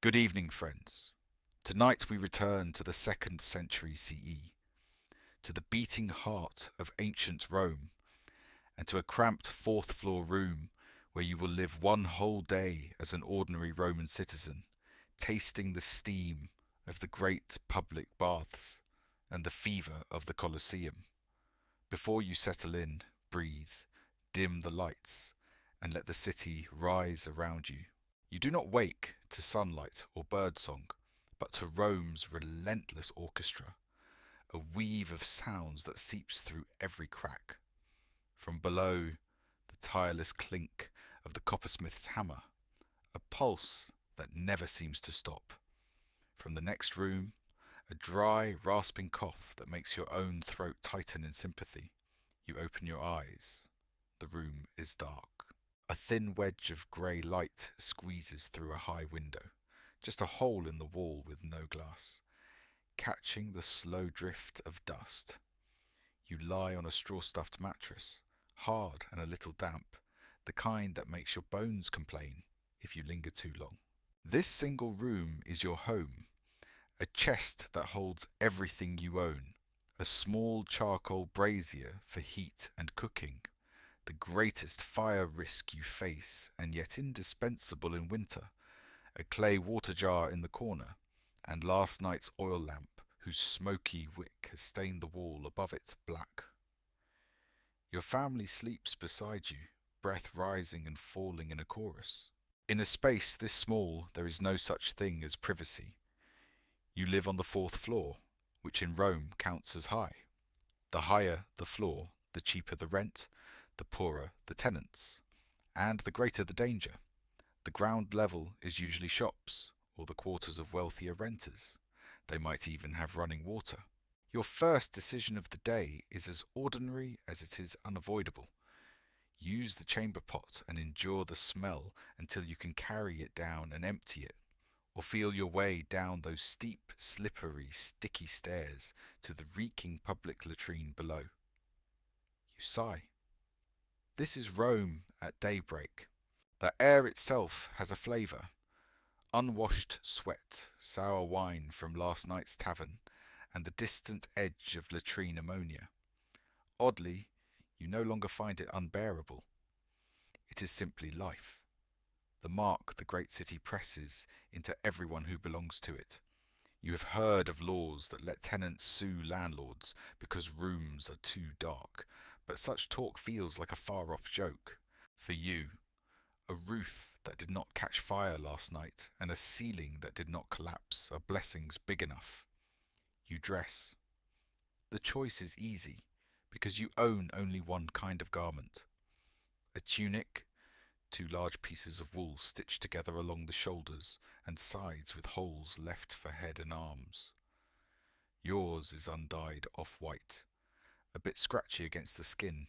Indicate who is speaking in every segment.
Speaker 1: Good evening, friends. Tonight we return to the 2nd century CE, to the beating heart of ancient Rome, and to a cramped fourth floor room where you will live one whole day as an ordinary Roman citizen, tasting the steam of the great public baths and the fever of the Colosseum. Before you settle in, breathe, dim the lights, and let the city rise around you. You do not wake to sunlight or birdsong, but to Rome's relentless orchestra, a weave of sounds that seeps through every crack. From below, the tireless clink of the coppersmith's hammer, a pulse that never seems to stop. From the next room, a dry, rasping cough that makes your own throat tighten in sympathy. You open your eyes. The room is dark. A thin wedge of grey light squeezes through a high window, just a hole in the wall with no glass, catching the slow drift of dust. You lie on a straw-stuffed mattress, hard and a little damp, the kind that makes your bones complain if you linger too long. This single room is your home, a chest that holds everything you own, a small charcoal brazier for heat and cooking, the greatest fire risk you face and yet indispensable in winter, a clay water jar in the corner, and last night's oil lamp whose smoky wick has stained the wall above it black. Your family sleeps beside you, breath rising and falling in a chorus. In a space this small there is no such thing as privacy. You live on the 4th floor, which in Rome counts as high. The higher the floor, the cheaper the rent, the poorer the tenants, and the greater the danger. The ground level is usually shops, or the quarters of wealthier renters. They might even have running water. Your first decision of the day is as ordinary as it is unavoidable. Use the chamber pot and endure the smell until you can carry it down and empty it, or feel your way down those steep, slippery, sticky stairs to the reeking public latrine below. You sigh. This is Rome at daybreak. The air itself has a flavour. Unwashed sweat, sour wine from last night's tavern, and the distant edge of latrine ammonia. Oddly, you no longer find it unbearable. It is simply life. The mark the great city presses into everyone who belongs to it. You have heard of laws that let tenants sue landlords because rooms are too dark, but such talk feels like a far-off joke. For you, a roof that did not catch fire last night and a ceiling that did not collapse are blessings big enough. You dress. The choice is easy because you own only one kind of garment. A tunic, 2 large pieces of wool stitched together along the shoulders and sides with holes left for head and arms. Yours is undyed off-white, a bit scratchy against the skin,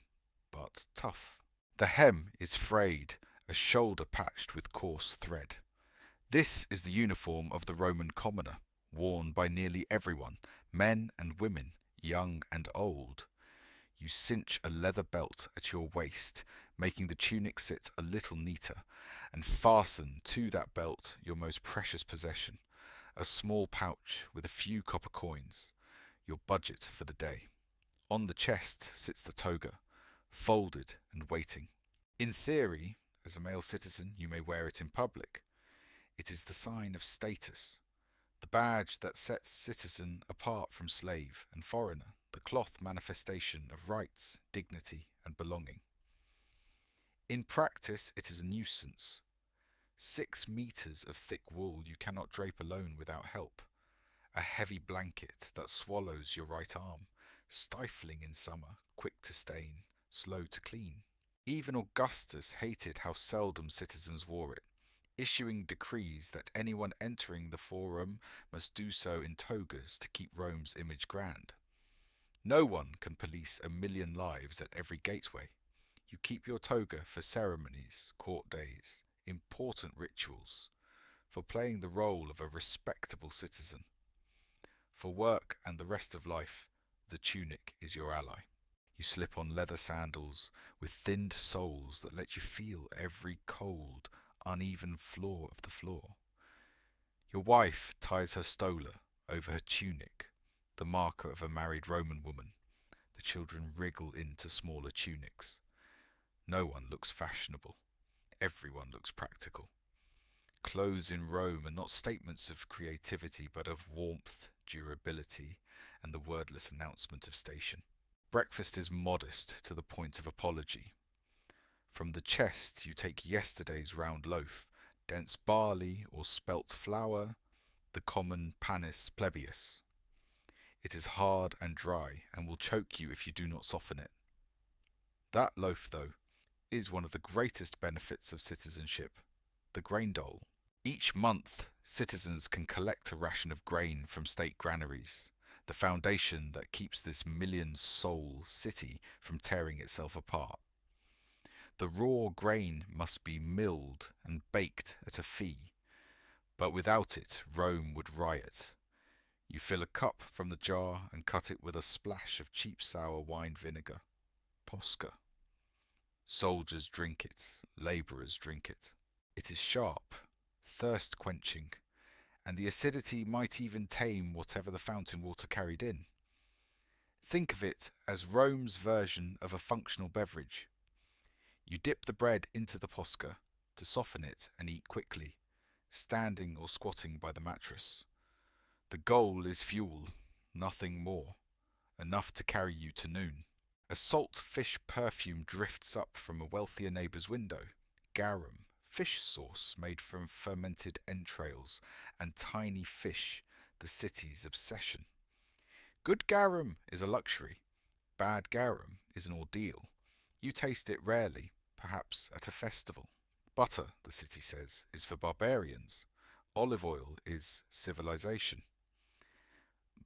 Speaker 1: but tough. The hem is frayed, a shoulder patched with coarse thread. This is the uniform of the Roman commoner, worn by nearly everyone, men and women, young and old. You cinch a leather belt at your waist, making the tunic sit a little neater, and fasten to that belt your most precious possession, a small pouch with a few copper coins, your budget for the day. On the chest sits the toga, folded and waiting. In theory, as a male citizen, you may wear it in public. It is the sign of status, the badge that sets citizen apart from slave and foreigner, the cloth manifestation of rights, dignity, and belonging. In practice, it is a nuisance. 6 meters of thick wool you cannot drape alone without help. A heavy blanket that swallows your right arm, stifling in summer, quick to stain, slow to clean. Even Augustus hated how seldom citizens wore it, issuing decrees that anyone entering the forum must do so in togas to keep Rome's image grand. No one can police 1,000,000 lives at every gateway. You keep your toga for ceremonies, court days, important rituals, for playing the role of a respectable citizen. For work and the rest of life, the tunic is your ally. You slip on leather sandals with thinned soles that let you feel every cold, uneven floor of the floor. Your wife ties her stola over her tunic, the marker of a married Roman woman. The children wriggle into smaller tunics. No one looks fashionable. Everyone looks practical. Clothes in Rome are not statements of creativity, but of warmth, durability, and the wordless announcement of station. Breakfast is modest to the point of apology. From the chest you take yesterday's round loaf, dense barley or spelt flour, the common panis plebeius. It is hard and dry, and will choke you if you do not soften it. That loaf, though, is one of the greatest benefits of citizenship, the grain dole. Each month, citizens can collect a ration of grain from state granaries, the foundation that keeps this million-soul city from tearing itself apart. The raw grain must be milled and baked at a fee, but without it, Rome would riot. You fill a cup from the jar and cut it with a splash of cheap sour wine vinegar. Posca. Soldiers drink it, labourers drink it. It is sharp, thirst-quenching, and the acidity might even tame whatever the fountain water carried in. Think of it as Rome's version of a functional beverage. You dip the bread into the posca to soften it and eat quickly, standing or squatting by the mattress. The goal is fuel, nothing more, enough to carry you to noon. A salt fish perfume drifts up from a wealthier neighbour's window. Garum, fish sauce made from fermented entrails and tiny fish, the city's obsession. Good garum is a luxury. Bad garum is an ordeal. You taste it rarely, perhaps at a festival. Butter, the city says, is for barbarians. Olive oil is civilization.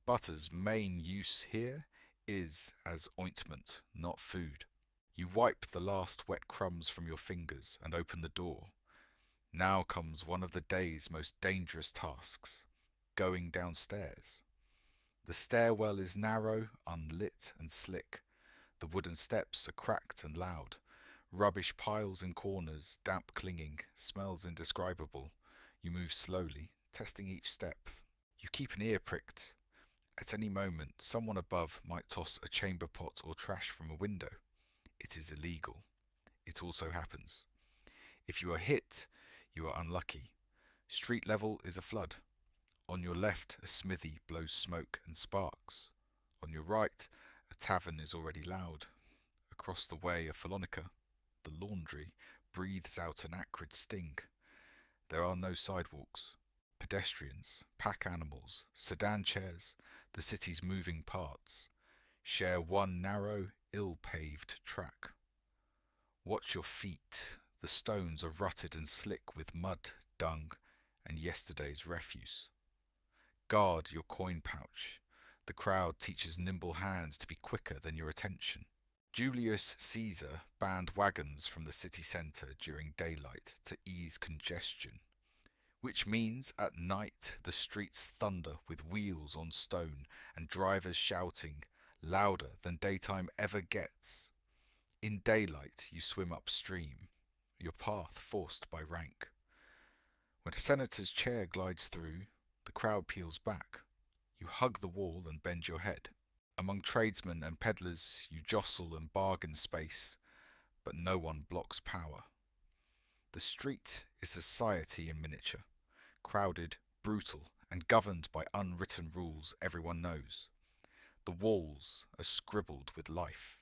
Speaker 1: Butter's main use here is as ointment, not food. You wipe the last wet crumbs from your fingers and open the door. Now comes one of the day's most dangerous tasks, going downstairs. The stairwell is narrow, unlit and slick. The wooden steps are cracked and loud. Rubbish piles in corners, damp clinging, smells indescribable. You move slowly, testing each step. You keep an ear pricked. At any moment, someone above might toss a chamber pot or trash from a window. It is illegal. It also happens. If you are hit, you are unlucky. Street level is a flood. On your left, a smithy blows smoke and sparks. On your right, a tavern is already loud. Across the way, a Follonica, the laundry, breathes out an acrid sting. There are no sidewalks. Pedestrians, pack animals, sedan chairs, the city's moving parts, share one narrow, ill-paved track. Watch your feet. The stones are rutted and slick with mud, dung, and yesterday's refuse. Guard your coin pouch. The crowd teaches nimble hands to be quicker than your attention. Julius Caesar banned wagons from the city centre during daylight to ease congestion, which means at night the streets thunder with wheels on stone and drivers shouting, louder than daytime ever gets. In daylight you swim upstream, your path forced by rank. When a senator's chair glides through, the crowd peels back. You hug the wall and bend your head. Among tradesmen and peddlers you jostle and bargain space, but no one blocks power. The street is society in miniature, crowded, brutal, and governed by unwritten rules everyone knows. The walls are scribbled with life.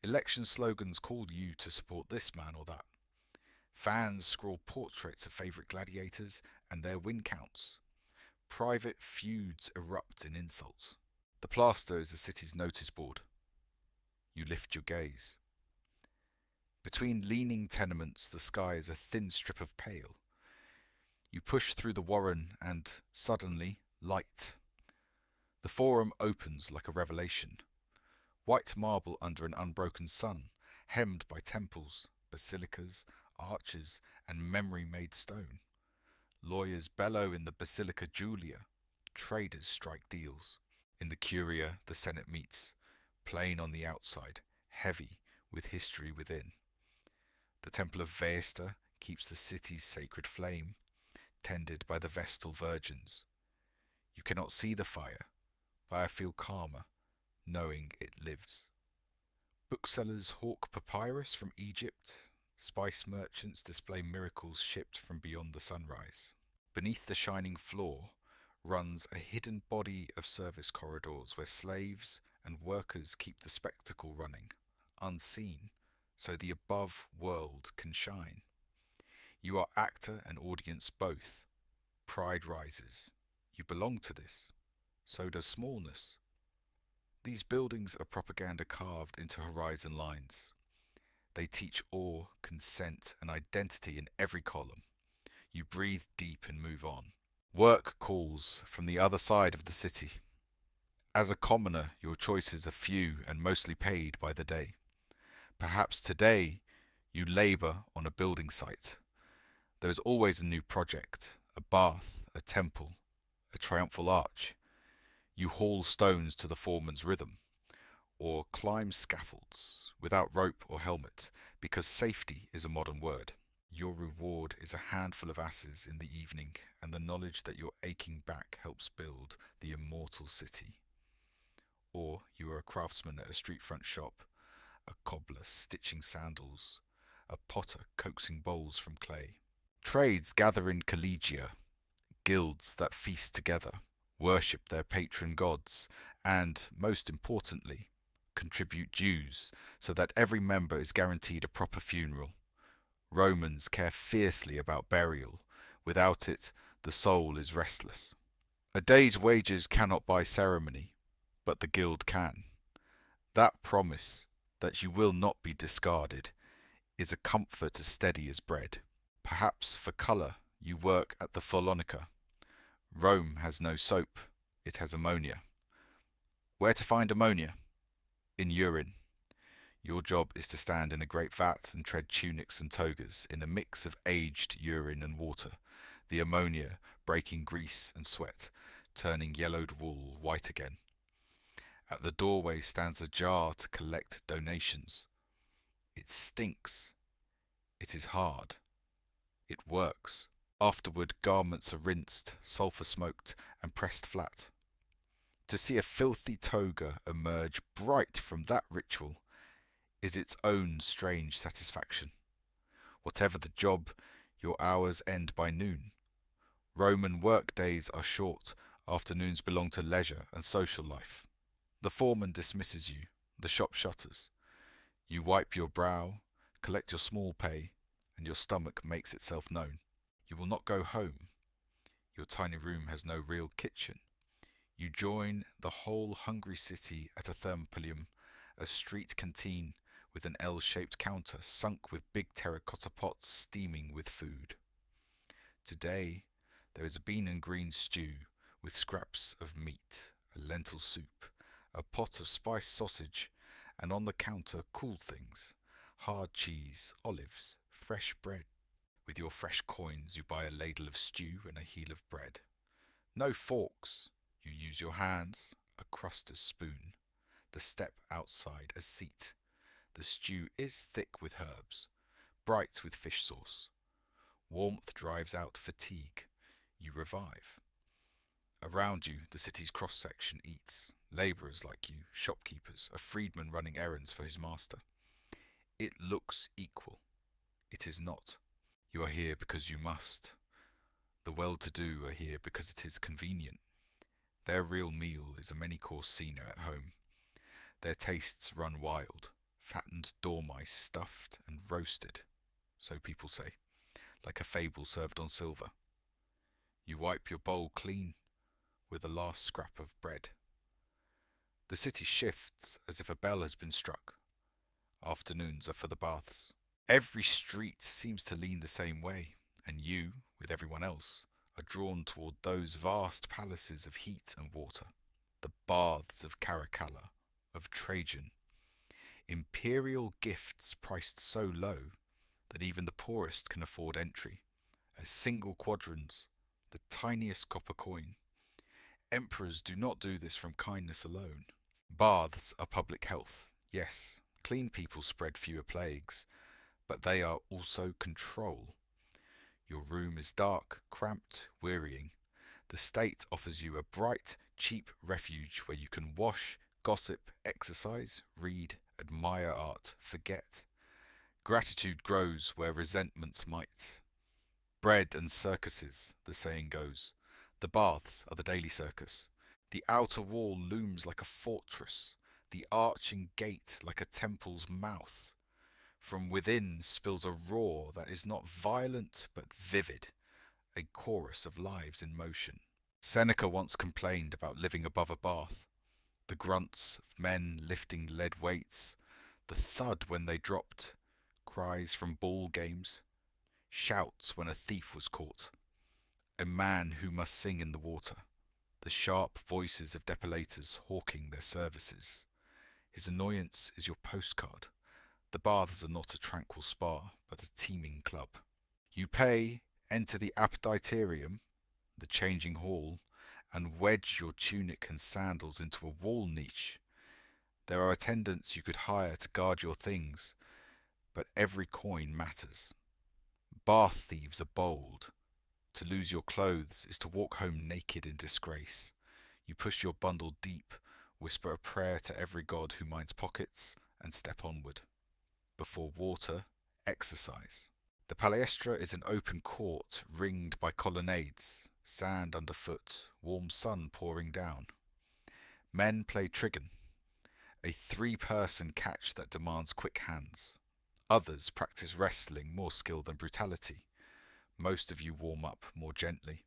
Speaker 1: Election slogans call you to support this man or that. Fans scrawl portraits of favourite gladiators and their win counts. Private feuds erupt in insults. The plaster is the city's notice board. You lift your gaze. Between leaning tenements, the sky is a thin strip of pale. You push through the warren and, suddenly, light. The forum opens like a revelation. White marble under an unbroken sun, hemmed by temples, basilicas, arches, and memory-made stone. Lawyers bellow in the Basilica Julia. Traders strike deals. In the Curia, the Senate meets, plain on the outside, heavy with history within. The Temple of Vesta keeps the city's sacred flame. tended by the Vestal virgins. You cannot see the fire, but I feel calmer, knowing it lives. Booksellers hawk papyrus from Egypt. Spice merchants display miracles shipped from beyond the sunrise. Beneath the shining floor runs a hidden body of service corridors where slaves and workers keep the spectacle running, unseen, so the above world can shine. You are actor and audience both. Pride rises. You belong to this. So does smallness. These buildings are propaganda carved into horizon lines. They teach awe, consent, and identity in every column. You breathe deep and move on. Work calls from the other side of the city. As a commoner, your choices are few and mostly paid by the day. Perhaps today you labour on a building site. There is always a new project, a bath, a temple, a triumphal arch. You haul stones to the foreman's rhythm, or climb scaffolds without rope or helmet, because safety is a modern word. Your reward is a handful of asses in the evening, and the knowledge that your aching back helps build the immortal city. Or you are a craftsman at a street front shop, a cobbler stitching sandals, a potter coaxing bowls from clay. Trades gather in collegia, guilds that feast together, worship their patron gods, and, most importantly, contribute dues so that every member is guaranteed a proper funeral. Romans care fiercely about burial. Without it, the soul is restless. A day's wages cannot buy ceremony, but the guild can. That promise that you will not be discarded is a comfort as steady as bread. Perhaps for colour you work at the Follonica. Rome has no soap, it has ammonia. Where to find ammonia? In urine. Your job is to stand in a great vat and tread tunics and togas in a mix of aged urine and water, the ammonia breaking grease and sweat, turning yellowed wool white again. At the doorway stands a jar to collect donations. It stinks. It is hard. It works. Afterward, garments are rinsed, sulphur smoked, and pressed flat. To see a filthy toga emerge bright from that ritual is its own strange satisfaction. Whatever the job, your hours end by noon. Roman work days are short, afternoons belong to leisure and social life. The foreman dismisses you, the shop shutters. You wipe your brow, collect your small pay, and your stomach makes itself known. You will not go home. Your tiny room has no real kitchen. You join the whole hungry city at a thermopolium, a street canteen with an L-shaped counter sunk with big terracotta pots steaming with food. Today there is a bean and green stew with scraps of meat, a lentil soup, a pot of spiced sausage, and on the counter cool things, hard cheese, olives, fresh bread. With your fresh coins you buy a ladle of stew and a heel of bread. No forks, you use your hands, a crust as spoon, the step outside as seat. The stew is thick with herbs, bright with fish sauce. Warmth drives out fatigue. You revive. Around you, the city's cross-section eats. Labourers like you, shopkeepers, a freedman running errands for his master. It looks equal. It is not. You are here because you must. The well-to-do are here because it is convenient. Their real meal is a many-course scener at home. Their tastes run wild. Fattened dormice stuffed and roasted, so people say, like a fable served on silver. You wipe your bowl clean with the last scrap of bread. The city shifts as if a bell has been struck. Afternoons are for the baths. Every street seems to lean the same way, and you, with everyone else, are drawn toward those vast palaces of heat and water, the baths of Caracalla, of Trajan. Imperial gifts priced so low that even the poorest can afford entry, as single quadrans, the tiniest copper coin. Emperors do not do this from kindness alone. Baths are public health, yes, clean people spread fewer plagues, but they are also control. Your room is dark, cramped, wearying. The state offers you a bright, cheap refuge where you can wash, gossip, exercise, read, admire art, forget. Gratitude grows where resentments might. Bread and circuses, the saying goes. The baths are the daily circus. The outer wall looms like a fortress, the arching gate like a temple's mouth. From within spills a roar that is not violent but vivid, a chorus of lives in motion. Seneca once complained about living above a bath. The grunts of men lifting lead weights, the thud when they dropped, cries from ball games, shouts when a thief was caught, a man who must sing in the water, the sharp voices of depilators hawking their services. His annoyance is your postcard. The baths are not a tranquil spa, but a teeming club. You pay, enter the appetitarium, the changing hall, and wedge your tunic and sandals into a wall niche. There are attendants you could hire to guard your things, but every coin matters. Bath thieves are bold. To lose your clothes is to walk home naked in disgrace. You push your bundle deep, whisper a prayer to every god who minds pockets, and step onward. Before water, exercise. The palestra is an open court ringed by colonnades, sand underfoot, warm sun pouring down. Men play trigon, a three-person catch that demands quick hands. Others practice wrestling, more skill than brutality. Most of you warm up more gently,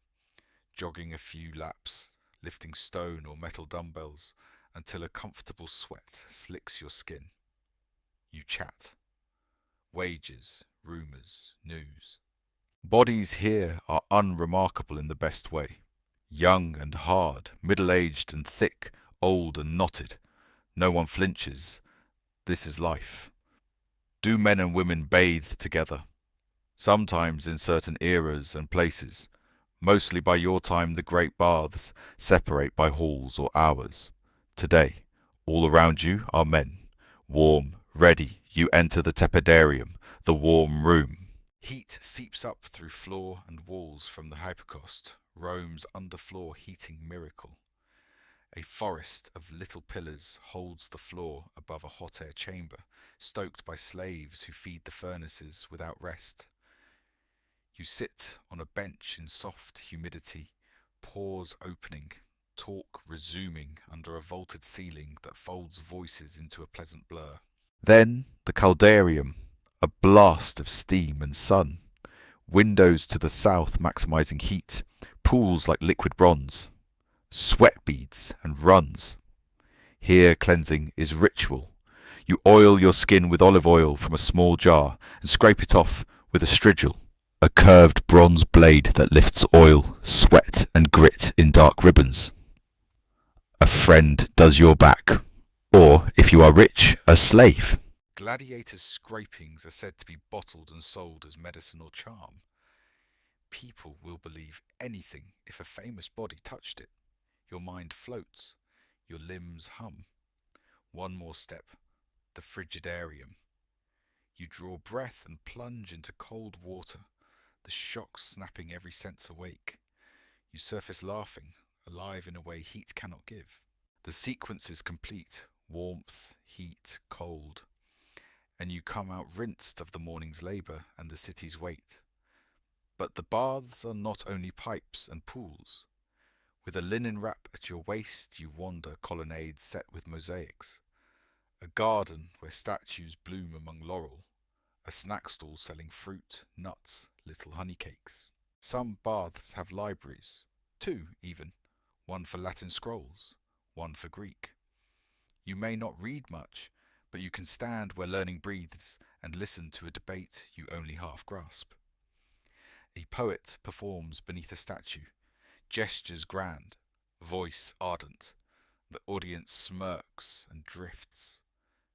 Speaker 1: jogging a few laps, lifting stone or metal dumbbells until a comfortable sweat slicks your skin. You chat. Wages, rumours, news. Bodies here are unremarkable in the best way. Young and hard, middle-aged and thick, old and knotted. No one flinches. This is life. Do men and women bathe together? Sometimes in certain eras and places. Mostly by your time the great baths separate by halls or hours. Today, all around you are men. Warm, ready, you enter the tepidarium, the warm room. Heat seeps up through floor and walls from the hypocaust, Rome's underfloor heating miracle. A forest of little pillars holds the floor above a hot air chamber, stoked by slaves who feed the furnaces without rest. You sit on a bench in soft humidity, pores opening, talk resuming under a vaulted ceiling that folds voices into a pleasant blur. Then the caldarium, a blast of steam and sun. Windows to the south maximizing heat, pools like liquid bronze. Sweat beads and runs. Here cleansing is ritual. You oil your skin with olive oil from a small jar and scrape it off with a strigil, a curved bronze blade that lifts oil, sweat and grit in dark ribbons. A friend does your back, or, if you are rich, a slave. Gladiators' scrapings are said to be bottled and sold as medicine or charm. People will believe anything if a famous body touched it. Your mind floats, your limbs hum. One more step, the frigidarium. You draw breath and plunge into cold water, the shock snapping every sense awake. You surface laughing, alive in a way heat cannot give. The sequence is complete, warmth, heat, cold, and you come out rinsed of the morning's labour and the city's weight. But the baths are not only pipes and pools. With a linen wrap at your waist you wander colonnades set with mosaics. A garden where statues bloom among laurel. A snack stall selling fruit, nuts, little honey cakes. Some baths have libraries, two even, one for Latin scrolls, one for Greek. You may not read much, but you can stand where learning breathes and listen to a debate you only half grasp. A poet performs beneath a statue, gestures grand, voice ardent. The audience smirks and drifts.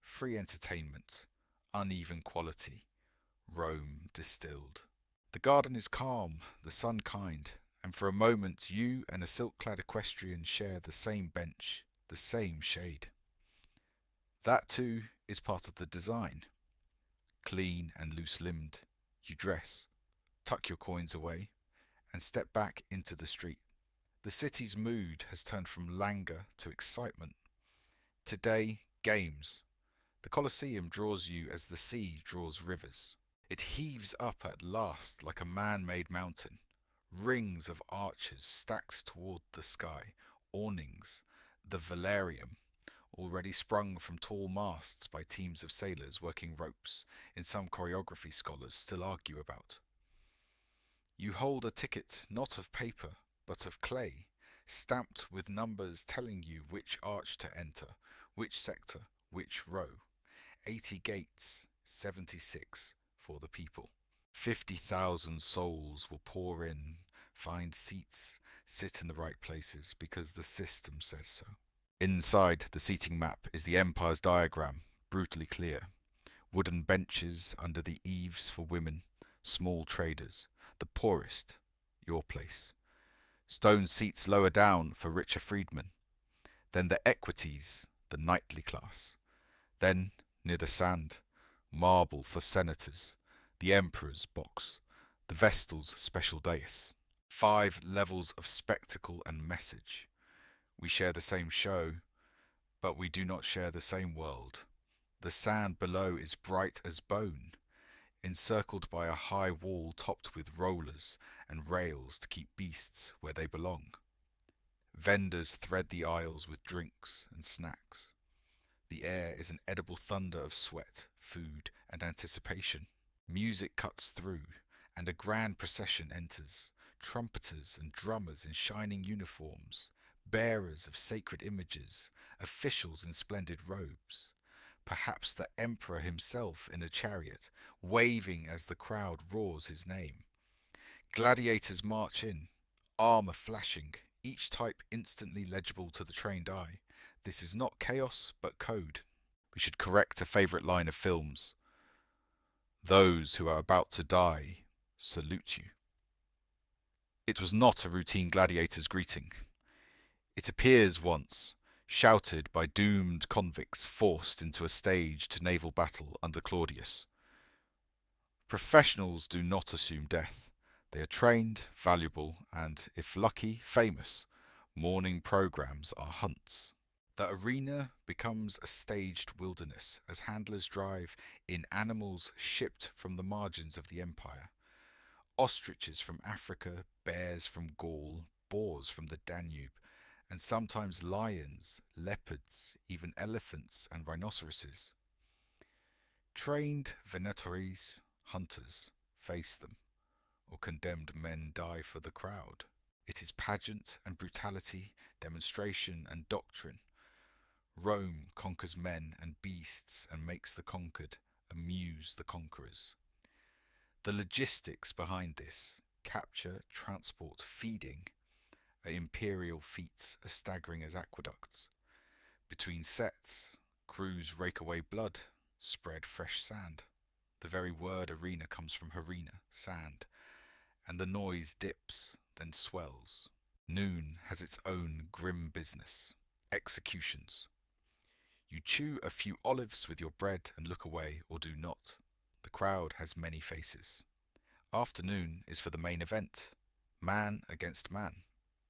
Speaker 1: Free entertainment, uneven quality, Rome distilled. The garden is calm, the sun kind, and for a moment you and a silk-clad equestrian share the same bench, the same shade. That too is part of the design. Clean and loose-limbed, you dress. tuck your coins away, and step back into the street. The city's mood has turned from languor to excitement. Today, games. The Colosseum draws you as the sea draws rivers. It heaves up at last like a man-made mountain. Rings of arches stacked toward the sky, awnings, the velarium, already sprung from tall masts by teams of sailors working ropes in some choreography scholars still argue about. You hold a ticket not of paper, but of clay, stamped with numbers telling you which arch to enter, which sector, which row. 80 gates, 76 for the people. 50,000 souls will pour in, find seats, sit in the right places because the system says so. Inside the seating map is the Empire's diagram, brutally clear. Wooden benches under the eaves for women, small traders, the poorest, your place. Stone seats lower down for richer freedmen. Then the equities, the knightly class. Then, near the sand, marble for senators, the emperor's box, the vestal's special dais. 5 levels of spectacle and message. We share the same show, but we do not share the same world. The sand below is bright as bone, encircled by a high wall topped with rollers and rails to keep beasts where they belong. Vendors thread the aisles with drinks and snacks. The air is an edible thunder of sweat, food, and anticipation. Music cuts through, and a grand procession enters. Trumpeters and drummers in shining uniforms, bearers of sacred images, officials in splendid robes. Perhaps the emperor himself in a chariot, waving as the crowd roars his name. Gladiators march in, armor flashing, each type instantly legible to the trained eye. This is not chaos, but code. We should correct a favorite line of films. Those who are about to die salute you. It was not a routine gladiator's greeting. It appears once, shouted by doomed convicts forced into a staged naval battle under Claudius. Professionals do not assume death. They are trained, valuable, and, if lucky, famous. Morning programs are hunts. The arena becomes a staged wilderness as handlers drive in animals shipped from the margins of the empire. Ostriches from Africa, bears from Gaul, boars from the Danube, and sometimes lions, leopards, even elephants and rhinoceroses. Trained venatories, hunters, face them, or condemned men die for the crowd. It is pageant and brutality, demonstration and doctrine. Rome conquers men and beasts and makes the conquered amuse the conquerors. The logistics behind this, capture, transport, feeding, are imperial feats as staggering as aqueducts. Between sets, crews rake away blood, spread fresh sand. The very word arena comes from harina, sand, and the noise dips, then swells. Noon has its own grim business, executions. You chew a few olives with your bread and look away, or do not. The crowd has many faces. Afternoon is for the main event, man against man.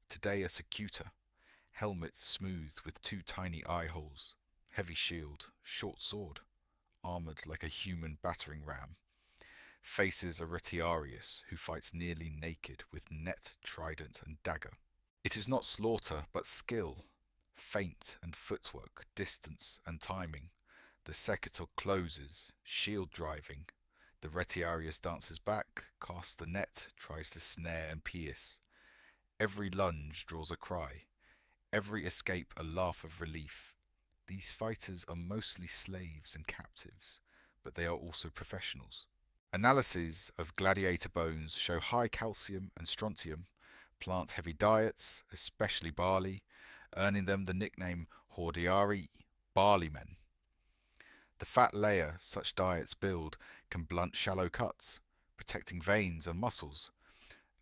Speaker 1: Today a secutor, helmet smooth with 2 tiny eye holes, heavy shield, short sword, armoured like a human battering ram. Faces a retiarius who fights nearly naked with net, trident and dagger. It is not slaughter but skill, feint and footwork, distance and timing. The secutor closes, shield driving. The retiarius dances back, casts the net, tries to snare and pierce. Every lunge draws a cry, every escape a laugh of relief. These fighters are mostly slaves and captives, but they are also professionals. Analyses of gladiator bones show high calcium and strontium, plant-heavy diets, especially barley, earning them the nickname hordearii, barley men. The fat layer such diets build can blunt shallow cuts, protecting veins and muscles,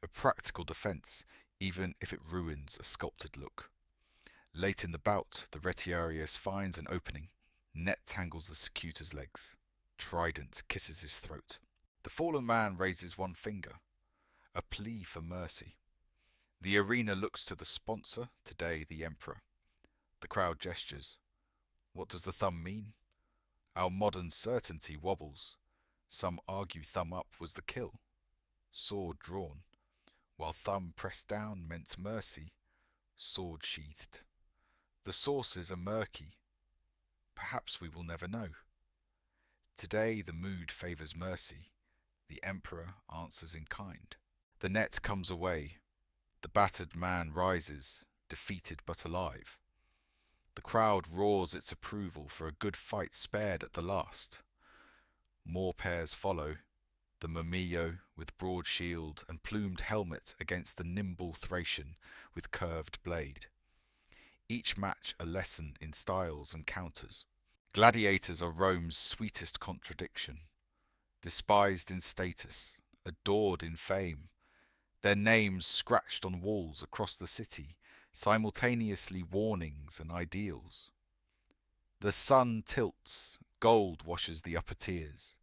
Speaker 1: a practical defense even if it ruins a sculpted look. Late in the bout, the retiarius finds an opening, net tangles the secutor's legs, trident kisses his throat. The fallen man raises one finger, a plea for mercy. The arena looks to the sponsor, today the emperor. The crowd gestures. What does the thumb mean? Our modern certainty wobbles. Some argue thumb up was the kill, sword drawn, while thumb pressed down meant mercy, sword sheathed. The sources are murky. Perhaps we will never know. Today the mood favours mercy. The emperor answers in kind. The net comes away. The battered man rises, defeated but alive. The crowd roars its approval for a good fight spared at the last. More pairs follow, the murmillo with broad shield and plumed helmet against the nimble Thracian with curved blade. Each match a lesson in styles and counters. Gladiators are Rome's sweetest contradiction, despised in status, adored in fame, their names scratched on walls across the city, simultaneously warnings and ideals. The sun tilts, gold washes the upper tiers.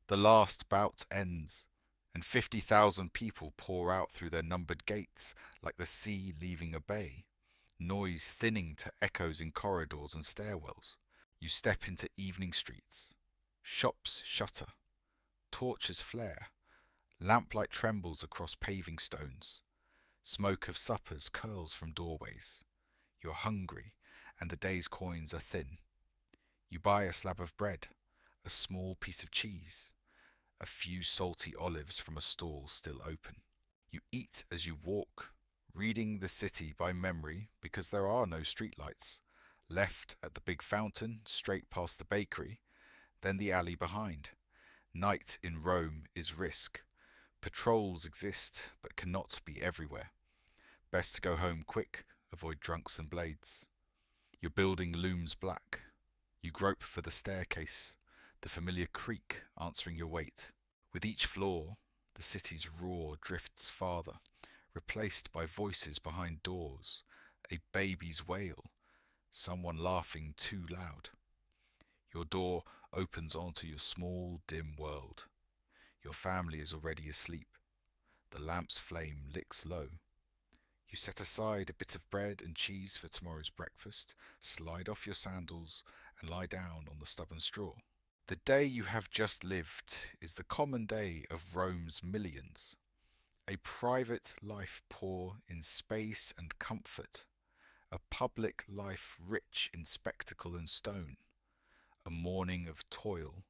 Speaker 1: The last bout ends, and 50,000 people pour out through their numbered gates like the sea leaving a bay, noise thinning to echoes in corridors and stairwells. You step into evening streets. Shops shutter. Torches flare. Lamplight trembles across paving stones. Smoke of suppers curls from doorways. You're hungry, and the day's coins are thin. You buy a slab of bread, a small piece of cheese, a few salty olives from a stall still open. You eat as you walk, reading the city by memory because there are no streetlights. Left at the big fountain, straight past the bakery, then the alley behind. Night in Rome is risk. Patrols exist, but cannot be everywhere. Best to go home quick, avoid drunks and blades. Your building looms black. You grope for the staircase, the familiar creak answering your weight. With each floor, the city's roar drifts farther, replaced by voices behind doors, a baby's wail, someone laughing too loud. Your door opens onto your small, dim world. Your family is already asleep. The lamp's flame licks low. You set aside a bit of bread and cheese for tomorrow's breakfast, slide off your sandals, and lie down on the stubborn straw. The day you have just lived is the common day of Rome's millions. A private life poor in space and comfort. A public life rich in spectacle and stone. A morning of toil,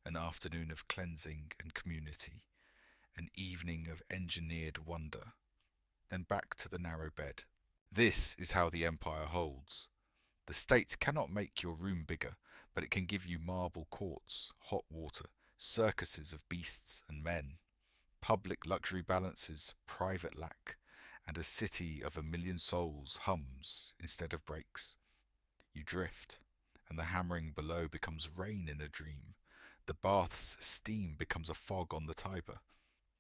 Speaker 1: an afternoon of cleansing and community, an evening of engineered wonder. Then back to the narrow bed. This is how the empire holds. The state cannot make your room bigger, but it can give you marble courts, hot water, circuses of beasts and men, public luxury balances, private lack, and a city of 1,000,000 souls hums instead of breaks. You drift, and the hammering below becomes rain in a dream. The bath's steam becomes a fog on the Tiber.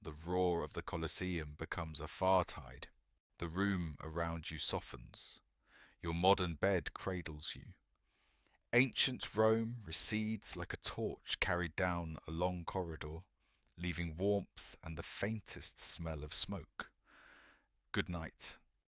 Speaker 1: The roar of the Colosseum becomes a far tide. The room around you softens. Your modern bed cradles you. Ancient Rome recedes like a torch carried down a long corridor, leaving warmth and the faintest smell of smoke. Good night.